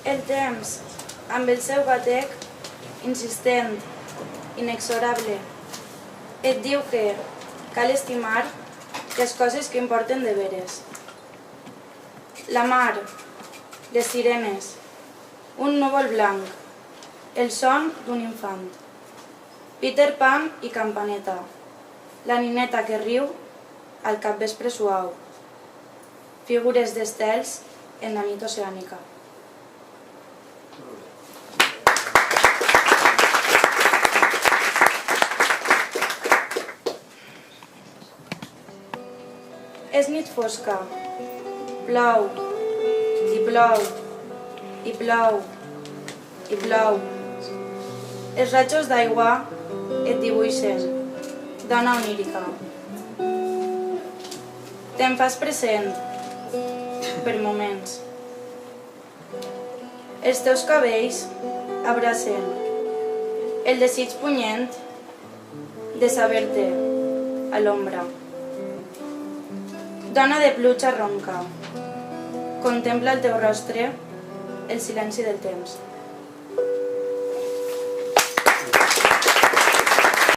El temps, amb el seu batec, insistent, inexorable, et diu que cal estimar les coses que importen de veres. La mar, les sirenes, un núvol blanc, el son d'un infant. Peter Pan i Campaneta, la nineta que riu al capvespre suau. Figures d'estels en la nit oceànica. És nit fosca, plou, i plou, i plou, i plou. Els rajos d'aigua et dibuixen, dona onírica. Te'n fas present, per moments. Els teus cabells abracen el desig punyent de saber-te a l'ombra. Dona de pluja ronca, contempla el teu rostre, el silenci del temps.